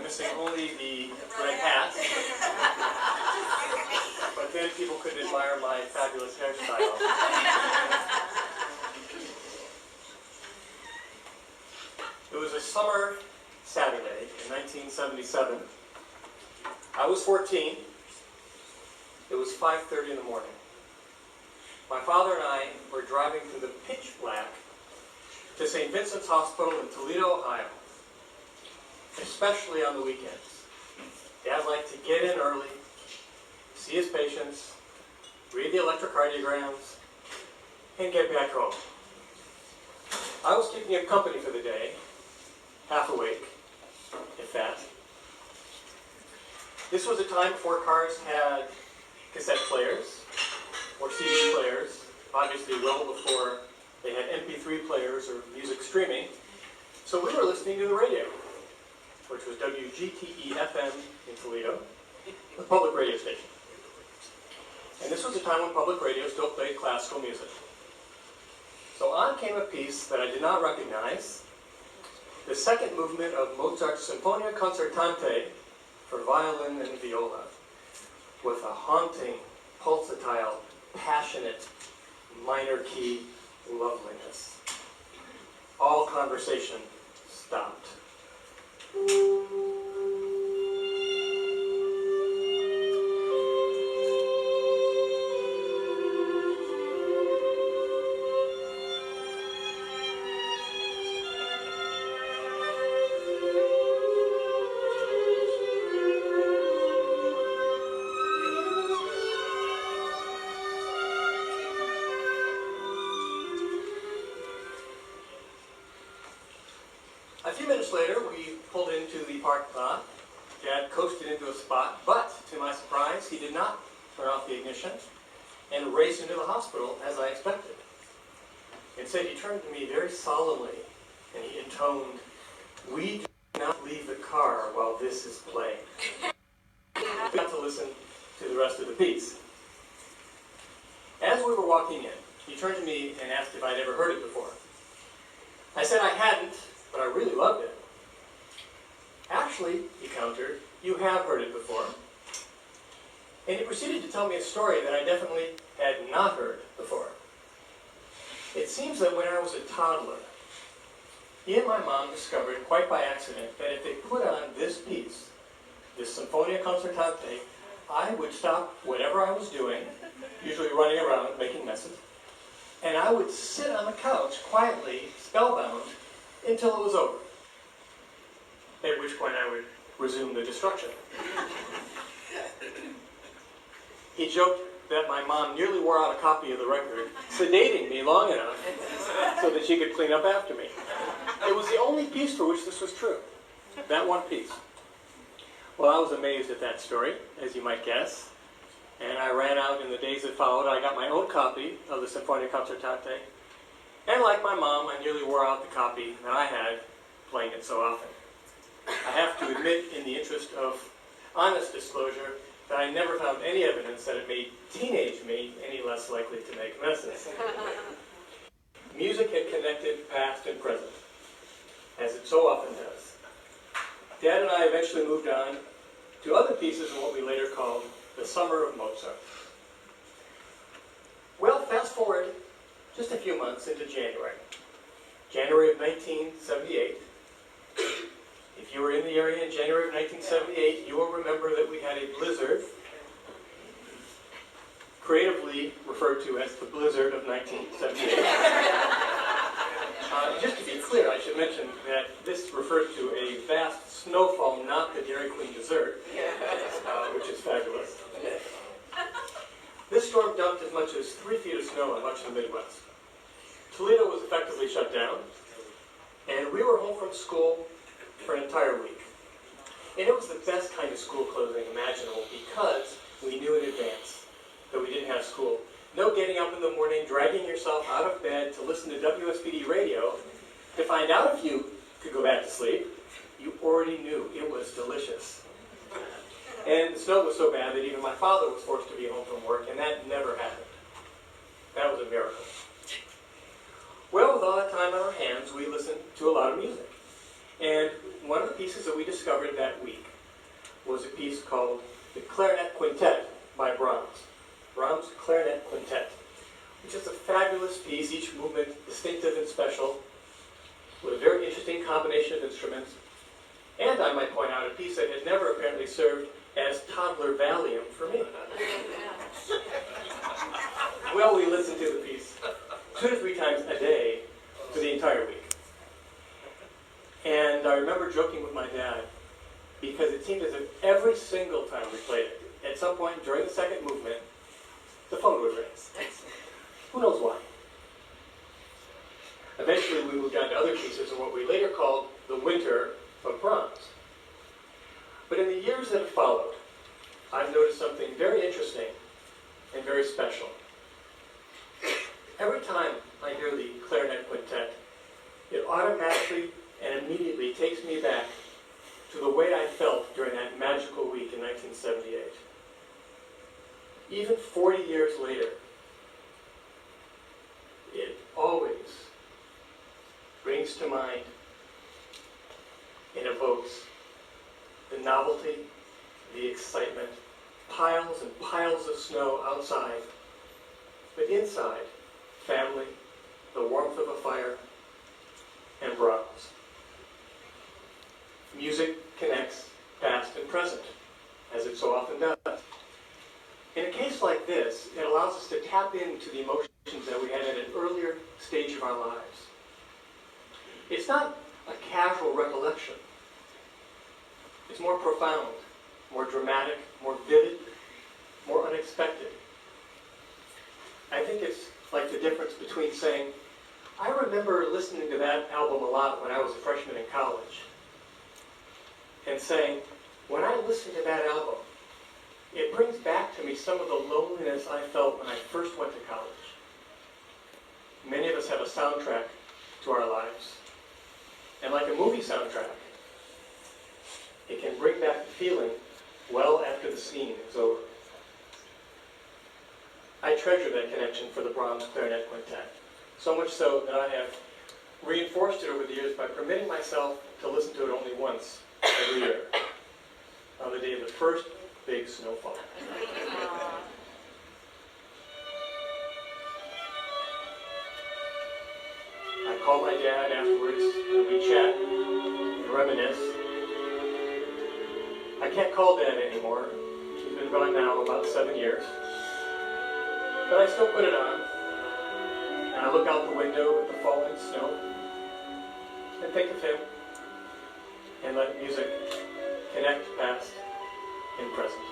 missing only the red hat. But then people could admire my fabulous hairstyle. It was a summer Saturday in 1977. I was 14. It was 5:30 in the morning. My father and I were driving through the pitch black to St. Vincent's Hospital in Toledo, Ohio, especially on the weekends. Dad liked to get in early, see his patients, read the electrocardiograms, and get back home. I was keeping him company for the day, half awake, if that. This was a time before cars had cassette players or CD players, obviously well before they had MP3 players or music streaming. So we were listening to the radio, which was WGTE-FM in Toledo, the public radio station. And this was a time when public radio still played classical music. So on came a piece that I did not recognize, the second movement of Mozart's Sinfonia Concertante for violin and viola, with a haunting, pulsatile, passionate, minor key loveliness. All conversation stopped. A few minutes later, we pulled into the parking lot. Dad coasted into a spot, but to my surprise, he did not turn off the ignition and race into the hospital as I expected. Instead, he turned to me very solemnly and he intoned, "We do not leave the car while this is playing." I got to listen to the rest of the piece. As we were walking in, he turned to me and asked if I'd ever heard it before. I said I hadn't, but I really loved it. "Actually," he countered, "you have heard it before." And he proceeded to tell me a story that I definitely had not heard before. It seems that when I was a toddler, he and my mom discovered, quite by accident, that if they put on this piece, this Sinfonia Concertante, I would stop whatever I was doing, usually running around making messes, and I would sit on the couch quietly, spellbound, until it was over, at which point I would resume the destruction. He joked that my mom nearly wore out a copy of the record, sedating me long enough so that she could clean up after me. It was the only piece for which this was true, that one piece. Well, I was amazed at that story, as you might guess, and I ran out in the days that followed. I got my own copy of the Sinfonia Concertante, and like my mom, I nearly wore out the copy that I had, playing it so often. I have to admit, in the interest of honest disclosure, that I never found any evidence that it made teenage me any less likely to make messes. Music had connected past and present, as it so often does. Dad and I eventually moved on to other pieces of what we later called the Summer of Mozart. Well, fast forward just a few months into January. January of 1978. If you were in the area in January of 1978, you will remember that we had a blizzard, creatively referred to as the Blizzard of 1978. Just to be clear, I should mention that this refers to a vast snowfall, not the Dairy Queen dessert, which is fabulous. This storm dumped as much as 3 feet of snow on much of the Midwest. Toledo was effectively shut down, and we were home from school for an entire week. And it was the best kind of school closing imaginable because we knew in advance that we didn't have school. No getting up in the morning, dragging yourself out of bed to listen to WSBD radio to find out if you could go back to sleep. You already knew it was delicious. And the snow was so bad that even my father was forced to be home from work, and that never happened. That was a miracle. Well, with all that time on our hands, we listened to a lot of music. And one of the pieces that we discovered that week was a piece called The Clarinet Quintet by Brahms. Brahms' Clarinet Quintet, which is a fabulous piece, each movement distinctive and special, with a very interesting combination of instruments. And I might point out a piece that had never apparently served as toddler Valium for me. Well, we listened to the piece 2 to 3 times a day for the entire week. And I remember joking with my dad, because it seemed as if every single time we played it, at some point during the second movement, the phone would ring. Who knows why? Eventually we moved on to other pieces in what we later called the Winter of Brahms. But in the years that have followed, I've noticed something very interesting and very special. Every time I hear the Clarinet Quintet, it automatically and immediately takes me back to the way I felt during that magical week in 1978. Even 40 years later, it always brings to mind and evokes the novelty, the excitement, piles and piles of snow outside, but inside, family, the warmth of a fire, and Brahms. Music connects past and present, as it so often does. In a case like this, it allows us to tap into the emotions that we had at an earlier stage of our lives. It's not a casual recollection. It's more profound, more dramatic, more vivid, more unexpected. I think it's like the difference between saying, I remember listening to that album a lot when I was a freshman in college, and saying, when I listen to that album, it brings back to me some of the loneliness I felt when I first went to college. Many of us have a soundtrack to our lives. And like a movie soundtrack, it can bring back the feeling well after the scene is over. I treasure that connection for the Brahms Clarinet Quintet, so much so that I have reinforced it over the years by permitting myself to listen to it only once every year, on the day of the first big snowfall. I call my dad afterwards, and we chat and reminisce. I can't call Dad anymore. He's been gone now about 7 years. But I still put it on, and I look out the window at the falling snow, and think of him, and let music connect past and present.